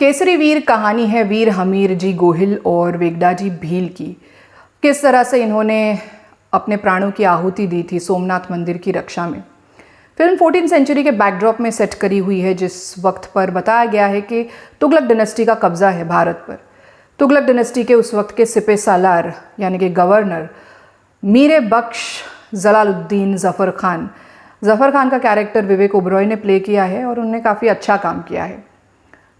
केसरी वीर कहानी है वीर हमीर जी गोहिल और वेगड़ा जी भील की। किस तरह से इन्होंने अपने प्राणों की आहुति दी थी सोमनाथ मंदिर की रक्षा में। फिल्म 14वीं सेंचुरी के बैकड्रॉप में सेट करी हुई है, जिस वक्त पर बताया गया है कि तुगलक डायनेस्टी का कब्जा है भारत पर। तुगलक डायनेस्टी के उस वक्त के सिपह सालार यानी कि गवर्नर मीर बख्श जलालुद्दीन ज़फ़र खान का कैरेक्टर विवेक ओबरॉय ने प्ले किया है और उन्होंने काफ़ी अच्छा काम किया है।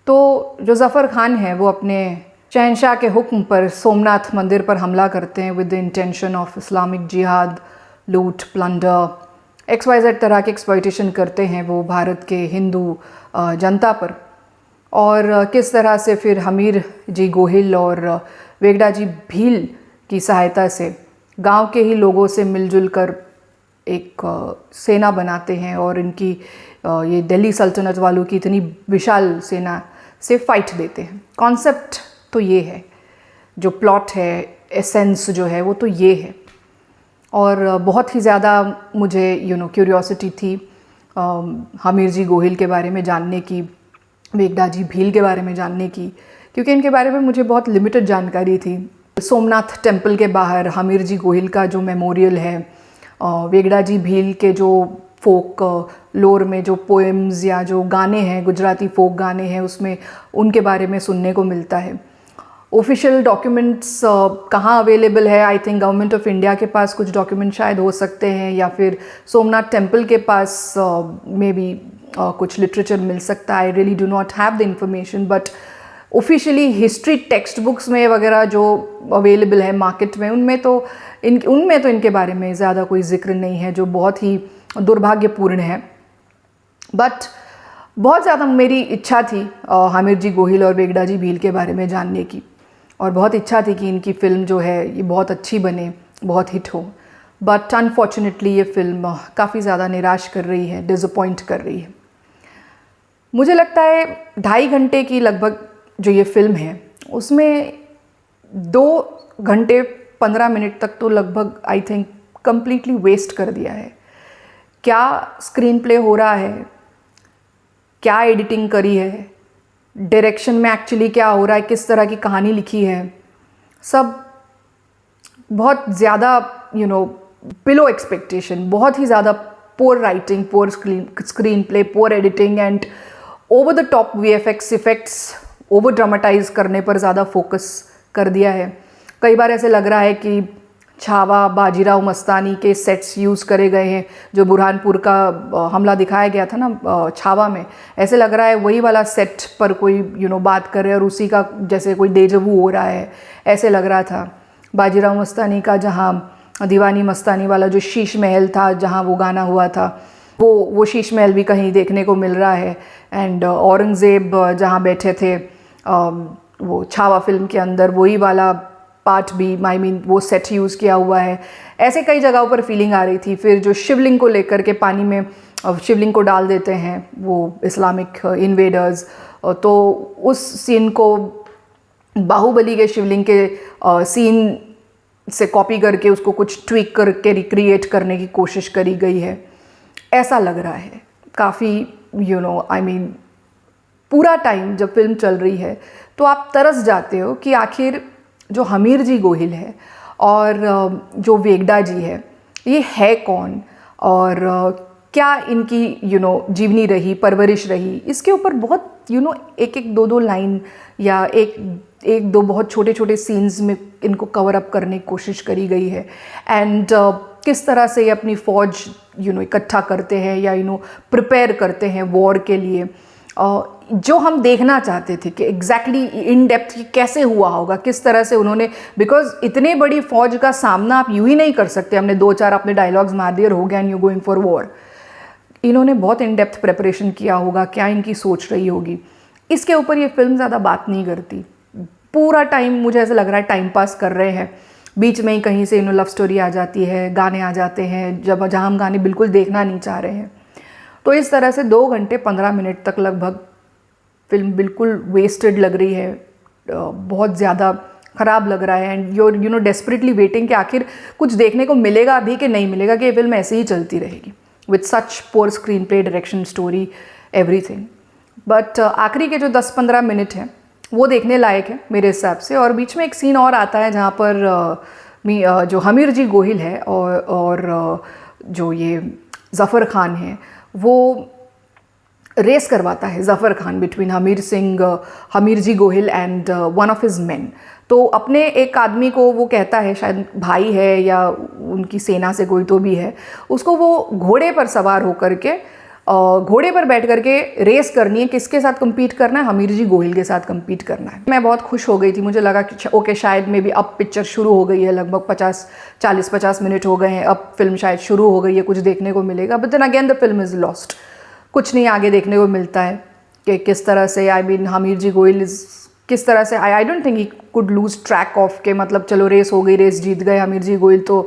तो जो ज़फ़र खान है वो अपने शहंशाह के हुक्म पर सोमनाथ मंदिर पर हमला करते हैं with the intention of Islamic जिहाद, लूट, प्लंडर, XYZ तरह के एक्सप्लॉयटेशन करते हैं वो भारत के हिंदू जनता पर। और किस तरह से फिर हमीर जी गोहिल और वेगड़ा जी भील की सहायता से गांव के ही लोगों से मिलजुल कर एक सेना बनाते हैं और इनकी ये दिल्ली सल्तनत वालों की इतनी विशाल सेना से फाइट देते हैं। कॉन्सेप्ट तो ये है, जो प्लॉट है, एसेंस जो है वो तो ये है। और बहुत ही ज़्यादा मुझे क्यूरियोसिटी थी हमीर जी गोहिल के बारे में जानने की, वेगड़ा जी भील के बारे में जानने की, क्योंकि इनके बारे में मुझे बहुत लिमिटेड जानकारी थी। सोमनाथ टेम्पल के बाहर हमीर जी गोहिल का जो मेमोरियल है, वेगड़ा जी भील के जो फोक लोर में जो पोएम्स या जो गाने हैं, गुजराती फोक गाने हैं, उसमें उनके बारे में सुनने को मिलता है। ऑफिशियल डॉक्यूमेंट्स कहाँ अवेलेबल है, I think government of India के पास कुछ डॉक्यूमेंट शायद हो सकते हैं, या फिर सोमनाथ टेम्पल के पास मे बी कुछ लिटरेचर मिल सकता है। I really do not have the information, but officially history text books में वगैरह जो अवेलेबल है मार्केट में, उनमें तो इनके बारे में ज़्यादा कोई जिक्र नहीं है, जो बहुत ही दुर्भाग्यपूर्ण है। बट बहुत ज़्यादा मेरी इच्छा थी हमीर जी गोहिल और वेगड़ा जी भील के बारे में जानने की, और बहुत इच्छा थी कि इनकी फ़िल्म जो है ये बहुत अच्छी बने, बहुत हिट हो। बट अनफॉर्चुनेटली ये फ़िल्म काफ़ी ज़्यादा निराश कर रही है, डिसअपॉइंट कर रही है। मुझे लगता है 2.5 घंटे की लगभग जो ये फ़िल्म है उसमें 2 घंटे 15 मिनट तक तो लगभग आई थिंक कम्प्लीटली वेस्ट कर दिया है। क्या स्क्रीन प्ले हो रहा है, क्या एडिटिंग करी है, डायरेक्शन में एक्चुअली क्या हो रहा है, किस तरह की कहानी लिखी है, सब बहुत ज़्यादा बिलो एक्सपेक्टेशन, बहुत ही ज़्यादा poor writing, poor screen play, poor editing and over the top VFX effects over dramatize करने पर ज़्यादा फोकस कर दिया है। कई बार ऐसे लग रहा है कि छावा, बाजीराव मस्तानी के सेट्स यूज़ करे गए हैं। जो बुरहानपुर का हमला दिखाया गया था ना छावा में, ऐसे लग रहा है वही वाला सेट पर कोई बात कर रहे हैं और उसी का जैसे कोई डेजवू हो रहा है, ऐसे लग रहा था। बाजीराव मस्तानी का जहाँ दीवानी मस्तानी वाला जो शीश महल था, जहाँ वो गाना हुआ था, वो शीश महल भी कहीं देखने को मिल रहा है। एंड औरंगज़ेब जहाँ बैठे थे वो छावा फिल्म के अंदर, वही वाला पार्ट भी वो सेट यूज़ किया हुआ है। ऐसे कई जगहों पर फीलिंग आ रही थी। फिर जो शिवलिंग को लेकर के पानी में शिवलिंग को डाल देते हैं वो इस्लामिक इन्वेडर्स, तो उस सीन को बाहुबली के शिवलिंग के सीन से कॉपी करके उसको कुछ ट्विक करके रिक्रिएट करने की कोशिश करी गई है, ऐसा लग रहा है। काफ़ी पूरा टाइम जब फिल्म चल रही है तो आप तरस जाते हो कि आखिर जो हमीर जी गोहिल है और जो वेगड़ा जी है, ये है कौन, और क्या इनकी जीवनी रही, परवरिश रही। इसके ऊपर बहुत एक 2 लाइन या एक दो बहुत छोटे छोटे सीन्स में इनको कवर अप करने की कोशिश करी गई है। एंड किस तरह से ये अपनी फ़ौज इकट्ठा करते हैं या प्रिपेयर करते हैं वॉर के लिए, जो हम देखना चाहते थे कि एग्जैक्टली इन डेप्थ कैसे हुआ होगा, किस तरह से उन्होंने, बिकॉज इतने बड़ी फौज का सामना आप यूं ही नहीं कर सकते, हमने 2-4 अपने डायलॉग्स मार दिए और हो गया and you going for war. इन्होंने बहुत इन डेप्थ प्रिपरेशन किया होगा, क्या इनकी सोच रही होगी, इसके ऊपर ये फिल्म ज़्यादा बात नहीं करती। पूरा टाइम मुझे ऐसा लग रहा है टाइम पास कर रहे हैं, बीच में ही कहीं से लव स्टोरी आ जाती है, गाने आ जाते हैं जहाँ हम गाने बिल्कुल देखना नहीं चाह रहे हैं। तो इस तरह से 2 घंटे 15 मिनट तक लगभग फिल्म बिल्कुल वेस्टेड लग रही है, बहुत ज़्यादा ख़राब लग रहा है। एंड यूर डेस्परेटली वेटिंग कि आखिर कुछ देखने को मिलेगा भी कि नहीं मिलेगा, कि ये फिल्म ऐसे ही चलती रहेगी with such poor screen play, direction, story, everything. But आखिरी के जो 10-15 मिनट हैं वो देखने लायक है मेरे हिसाब से। और बीच में एक सीन और आता है जहाँ पर जो हमीर जी गोहिल है और जो ये ज़फ़र खान है वो रेस करवाता है Zafar Khan between Hamir ji Gohil and one of his men. तो अपने एक आदमी को वो कहता है, शायद भाई है या उनकी सेना से कोई तो भी है, उसको वो घोड़े पर सवार होकर के घोड़े पर बैठ करके रेस करनी है। किसके साथ compete करना है? हमीर जी गोहिल के साथ compete करना है। मैं बहुत खुश हो गई थी, मुझे लगा कि ओके शायद मे भी अब पिक्चर शुरू हो गई है, लगभग 40-50 मिनट हो गए हैं, अब फिल्म शायद शुरू हो गई है, कुछ देखने को मिलेगा। But then again the film is lost, कुछ नहीं आगे देखने को मिलता है कि किस तरह से हमीर जी गोहिल किस तरह से I don't think he could loose track of के मतलब चलो रेस हो गई, रेस जीत गए हमीर जी गोहिल तो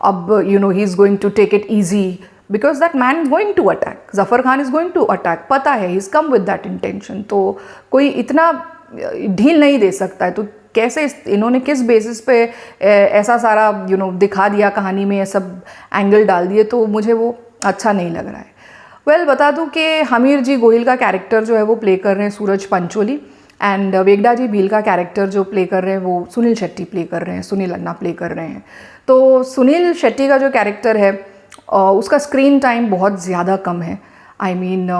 अब he is going to take it easy because that man is going to attack, Zafar Khan is going to attack, पता है he is come with that intention. तो कोई इतना ढील नहीं दे सकता है। तो कैसे इन्होंने किस बेसिस पे ऐसा सारा दिखा दिया कहानी में, ये सब एंगल डाल दिए, तो मुझे वो अच्छा नहीं लग रहा है। वेल बता दूं कि हमीर जी गोहिल का कैरेक्टर जो है वो प्ले कर रहे हैं सूरज पंचोली एंड वेगड़ा जी भील का कैरेक्टर जो प्ले कर रहे हैं वो सुनील शेट्टी प्ले कर रहे हैं, सुनील अन्ना प्ले कर रहे हैं। तो सुनील शेट्टी का जो कैरेक्टर है उसका स्क्रीन टाइम बहुत ज़्यादा कम है। आई मीन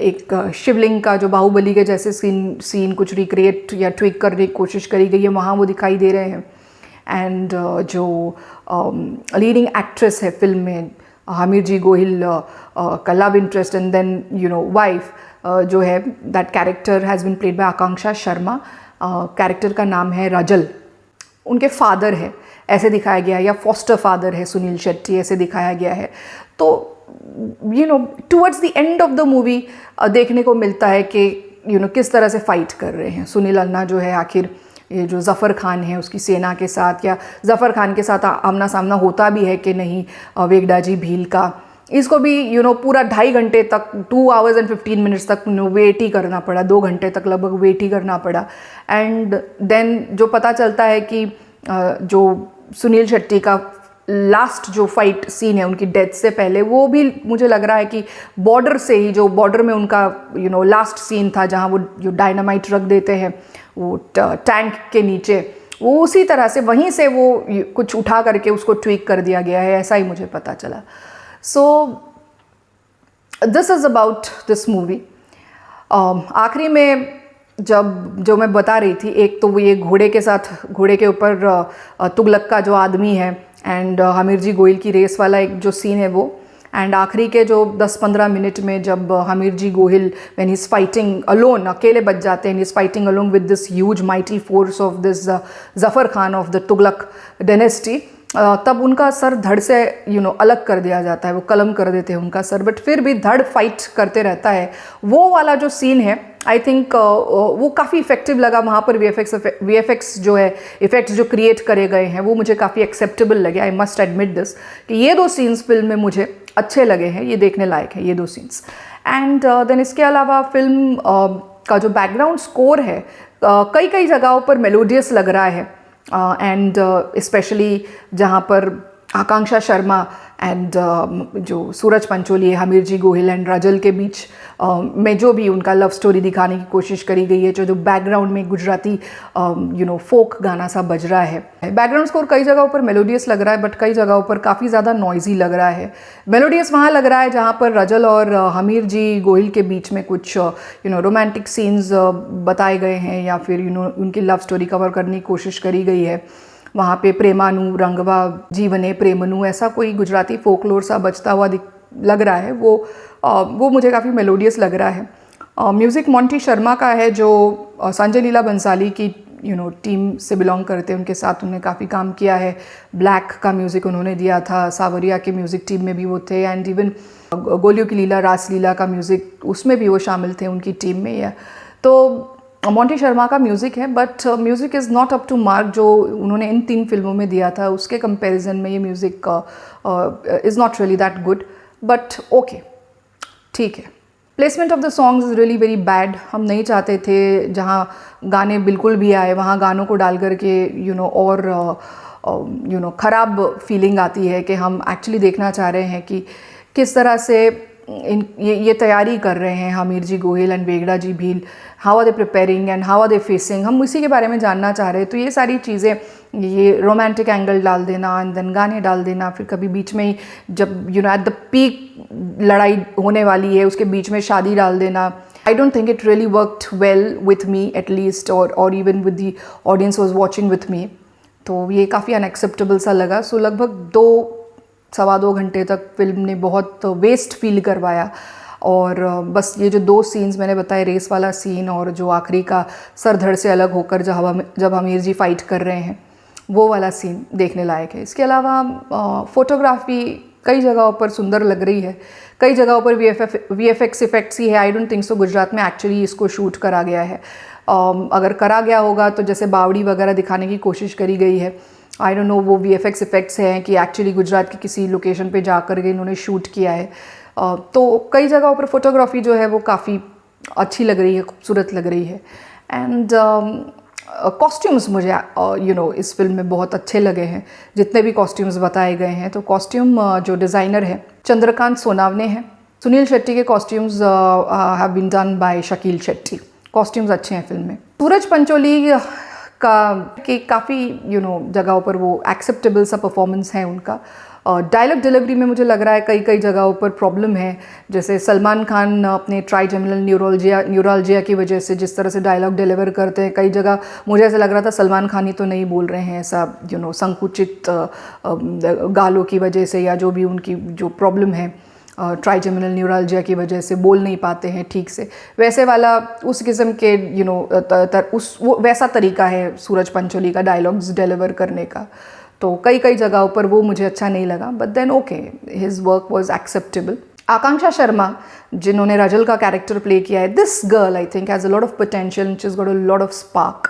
एक शिवलिंग का जो बाहुबली के जैसे सीन कुछ रिक्रिएट या ट्विक करने की कोशिश करी गई है, वहाँ वो दिखाई दे रहे हैं। एंड जो लीडिंग एक्ट्रेस है फिल्म में हमीर जी गोहिल का love interest and then wife जो है, that character has been played by Akanksha Sharma. Character का नाम है रजल, उनके फादर है ऐसे दिखाया गया है, या फॉस्टर फादर है सुनील शेट्टी ऐसे दिखाया गया है। तो towards the end of the movie देखने को मिलता है कि किस तरह से फाइट कर रहे हैं सुनील अन्ना जो है, आखिर ये जो ज़फ़र खान है उसकी सेना के साथ, या ज़फ़र खान के साथ आमना सामना होता भी है कि नहीं वेगड़ा जी भील का। इसको भी पूरा 2.5 घंटे तक 2 hours and 15 minutes तक वेट ही करना पड़ा, 2 घंटे तक लगभग वेट ही करना पड़ा। एंड देन जो पता चलता है कि जो सुनील शेट्टी का लास्ट जो फाइट सीन है उनकी डेथ से पहले, वो भी मुझे लग रहा है कि बॉर्डर से ही, जो बॉर्डर में उनका लास्ट सीन था जहाँ वो जो डायनामाइट रख देते हैं वो टैंक के नीचे, वो उसी तरह से वहीं से वो कुछ उठा करके उसको ट्वीक कर दिया गया है, ऐसा ही मुझे पता चला। So this is about this movie. आखिरी में जो मैं बता रही थी, एक तो वो ये घोड़े के ऊपर तुगलक का जो आदमी है एंड हमीर जी गोहिल की रेस वाला एक जो सीन है वो, एंड आखिरी के जो 10-15 मिनट में जब Hamir ji Gohil when he is fighting alone, अकेले बच जाते हैं, he is fighting along with this huge mighty force of this Zafar Khan of the Tughlaq dynasty, तब उनका सर धड़ से अलग कर दिया जाता है, वो कलम कर देते हैं उनका सर, बट फिर भी धड़ फाइट करते रहता है। वो वाला जो सीन है आई थिंक वो काफ़ी इफेक्टिव लगा। वहाँ पर वीएफएक्स जो है, इफ़ेक्ट्स जो क्रिएट करे गए हैं वो मुझे काफ़ी एक्सेप्टेबल लगे। आई मस्ट एडमिट दिस कि ये 2 सीन्स फिल्म में मुझे अच्छे लगे हैं, ये देखने लायक है ये 2 सीन्स। एंड देन इसके अलावा फिल्म का जो बैकग्राउंड स्कोर है कई जगहों पर मेलोडियस लग रहा है, एंड स्पेशली जहाँ पर आकांक्षा शर्मा एंड जो सूरज पंचोली है, हमीर जी गोहिल एंड रजल के बीच में जो भी उनका लव स्टोरी दिखाने की कोशिश करी गई है, जो बैकग्राउंड में गुजराती फोक गाना सा बज रहा है। बैकग्राउंड स्कोर कई जगहों पर मेलोडियस लग रहा है, बट कई जगहों पर काफ़ी ज़्यादा नॉइजी लग रहा है। मेलोडियस वहाँ लग रहा है जहाँ पर रजल और हमीर जी गोहिल के बीच में कुछ रोमांटिक सीन्स बताए गए हैं, या फिर उनकी लव स्टोरी कवर करने की कोशिश करी गई है। वहाँ पे प्रेमानु रंगवा जीवने प्रेमनु ऐसा कोई गुजराती फोकलोर सा बजता हुआ लग रहा है, वो मुझे काफ़ी मेलोडियस लग रहा है। म्यूज़िक मोंटी शर्मा का है जो संजय लीला बंसाली की टीम से बिलोंग करते हैं, उनके साथ उन्होंने काफ़ी काम किया है। ब्लैक का म्यूज़िक उन्होंने दिया था, सावरिया के म्यूज़िक टीम में भी वो थे, एंड इवन गोलियों की लीला रास लीला का म्यूज़िक उसमें भी वो शामिल थे उनकी टीम में। या तो मोंटी शर्मा का म्यूज़िक है, but music is not up to mark जो उन्होंने इन 3 फिल्मों में दिया था, उसके कंपैरिजन में ये music is not really that good, but okay ठीक है। Placement of the songs is really very bad. हम नहीं चाहते थे जहाँ गाने बिल्कुल भी आए वहाँ गानों को डाल करके और ख़राब फीलिंग आती है कि हम एक्चुअली देखना चाह रहे हैं कि किस तरह से ये तैयारी कर रहे हैं Aamir ji Gohil and Vegda ji Bhil, how are they preparing and how are they facing, हम इसी के बारे में जानना चाह रहे हैं। तो ये सारी चीज़ें, ये रोमांटिक एंगल डाल देना एंड देन गाने डाल देना, फिर कभी बीच में ही जब एट द पीक लड़ाई होने वाली है उसके बीच में शादी डाल देना, I don't think it really worked well with me at least, or even with the audience who was watching with me. तो ये काफ़ी अनएक्सेप्टेबल सा लगा। सो लगभग 2-2.25 घंटे तक फिल्म ने बहुत वेस्ट फील करवाया। और बस ये जो 2 सीन्स मैंने बताए, रेस वाला सीन और जो आखिरी का सर धड़ से अलग होकर जब आमिर जी फाइट कर रहे हैं, वो वाला सीन देखने लायक है। इसके अलावा फोटोग्राफी कई जगहों पर सुंदर लग रही है, कई जगहों पर VFX इफेक्ट्स ही है। I don't think so Gujarat में एक्चुअली इसको शूट करा गया है। अगर करा गया होगा तो जैसे बावड़ी वगैरह दिखाने की कोशिश करी गई है, आई डोंट नो वो VFX इफेक्ट्स हैं कि एक्चुअली गुजरात की किसी लोकेशन पे जा कर के इन्होंने शूट किया है। तो कई जगहों पर फोटोग्राफी जो है वो काफ़ी अच्छी लग रही है, खूबसूरत लग रही है। एंड कॉस्ट्यूम्स मुझे इस फिल्म में बहुत अच्छे लगे हैं, जितने भी कॉस्ट्यूम्स बताए गए हैं। तो कॉस्ट्यूम जो डिज़ाइनर है चंद्रकांत सोनावने हैं। सुनील शेट्टी के costumes have been done by Shakeel Shetty. Costumes अच्छे हैं फिल्म में। सूरज पंचोली के काफ़ी जगहों पर वो एक्सेप्टेबल सा परफॉर्मेंस है उनका। डायलॉग डिलीवरी में मुझे लग रहा है कई जगहों पर प्रॉब्लम है। जैसे सलमान खान अपने ट्राइजेमिनल न्यूरोलजिया की वजह से जिस तरह से डायलॉग डिलीवर करते हैं, कई जगह मुझे ऐसा लग रहा था सलमान खान ही तो नहीं बोल रहे हैं, ऐसा संकुचित गालों की वजह से या जो भी उनकी जो प्रॉब्लम है ट्राइजेमिनल न्यूरोलजिया की वजह से बोल नहीं पाते हैं ठीक से, वैसे वाला उस किस्म के वैसा तरीका है सूरज पंचोली का डायलॉग्स डिलीवर करने का। तो कई जगहों पर वो मुझे अच्छा नहीं लगा, but then okay, his work was acceptable. Akanksha Sharma जिन्होंने रजल का कैरेक्टर प्ले किया है, this girl I think has a lot of potential, she has got a lot of spark,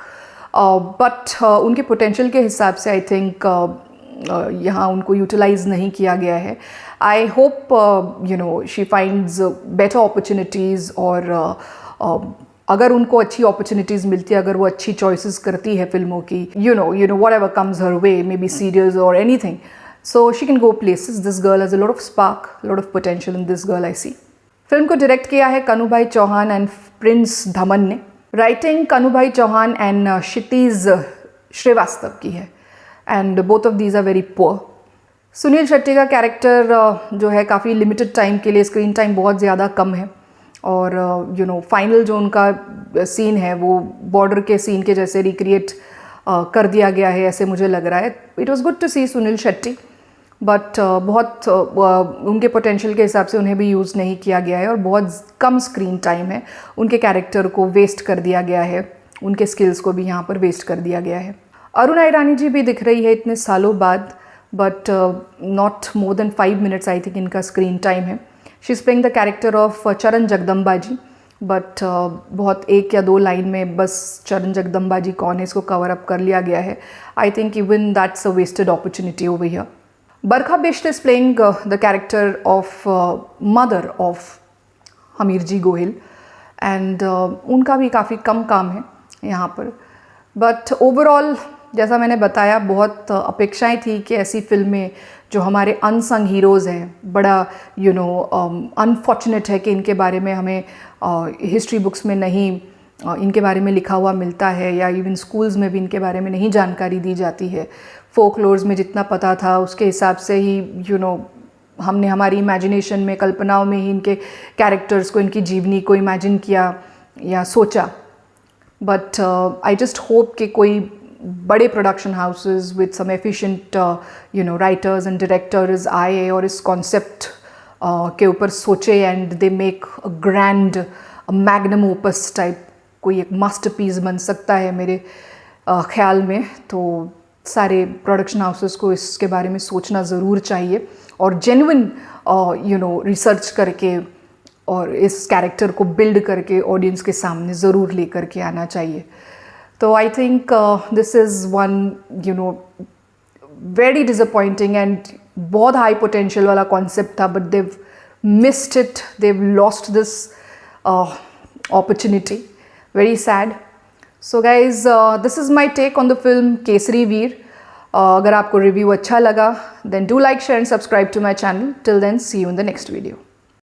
but उनके पोटेंशियल के हिसाब से आई थिंक यहाँ उनको यूटिलाइज नहीं किया गया है। I hope she finds better opportunities, और अगर उनको अच्छी अपॉर्चुनिटीज़ मिलती है, अगर वो अच्छी चॉइसेस करती है फिल्मों की, whatever comes her way, maybe serials और anything, so she can go places. This girl has a lot of spark, lot of potential in this girl I see. Film को direct किया है Kanubhai Chauhan and Prince Dhaman ने। Writing Kanubhai Chauhan and Kshitij Shrivastava की है, and both of these are very poor. Sunil Shetty का character जो है काफ़ी लिमिटेड टाइम के लिए, स्क्रीन टाइम बहुत ज़्यादा कम है, और फाइनल जो उनका सीन है वो बॉर्डर के सीन के जैसे रिक्रिएट कर दिया गया है, ऐसे मुझे लग रहा है। It was good to see Sunil Shetty, but बहुत उनके पोटेंशियल के हिसाब से उन्हें भी यूज़ नहीं किया गया है, और बहुत कम स्क्रीन टाइम है। उनके कैरेक्टर को वेस्ट कर दिया गया है, उनके स्किल्स को भी यहाँ पर वेस्ट कर दिया गया है। अरुणा ईरानी जी भी दिख रही है इतने सालों बाद, but not more than 5 minutes I think इनका स्क्रीन टाइम है। She is playing the character of चरण जगदम्बा जी, बट बहुत 1 या 2 लाइन में बस चरण जगदम्बा जी कौन है इसको कवर अप कर लिया गया है। I think even that's a wasted opportunity over here. Barkha Bisht is playing the character of mother of Aamir ji Gohil, and उनका भी काफ़ी कम काम है यहाँ पर, बट ओवरऑल जैसा मैंने बताया, बहुत अपेक्षाएं थी कि ऐसी फिल्में जो हमारे अनसंग हीरोज़ हैं, बड़ा अनफॉर्चुनेट है कि इनके बारे में हमें हिस्ट्री बुक्स में नहीं इनके बारे में लिखा हुआ मिलता है, या इवन स्कूल्स में भी इनके बारे में नहीं जानकारी दी जाती है। फोकलोर्स में जितना पता था उसके हिसाब से ही हमने हमारी इमेजिनेशन में, कल्पनाओं में ही इनके कैरेक्टर्स को, इनकी जीवनी को इमेजिन किया या सोचा। बट आई जस्ट होप कि कोई बड़े production houses with some efficient writers and directors आए और इस कॉन्सेप्ट के ऊपर सोचे, and they make a grand magnum opus type, कोई एक मास्टरपीस बन सकता है मेरे ख्याल में। तो सारे प्रोडक्शन हाउसेस को इसके बारे में सोचना ज़रूर चाहिए, और जेन्युइन रिसर्च करके और इस कैरेक्टर को बिल्ड करके ऑडियंस के सामने ज़रूर लेकर के आना चाहिए। तो I think this is one very disappointing and बहुत हाई पोटेंशियल वाला कॉन्सेप्ट था, but they've missed it, they've lost this opportunity. Very sad. So guys, this is my take on the film Kesari Veer. अगर आपको रिव्यू अच्छा लगा then do like, share and subscribe to my channel. Till then, see you in the next video.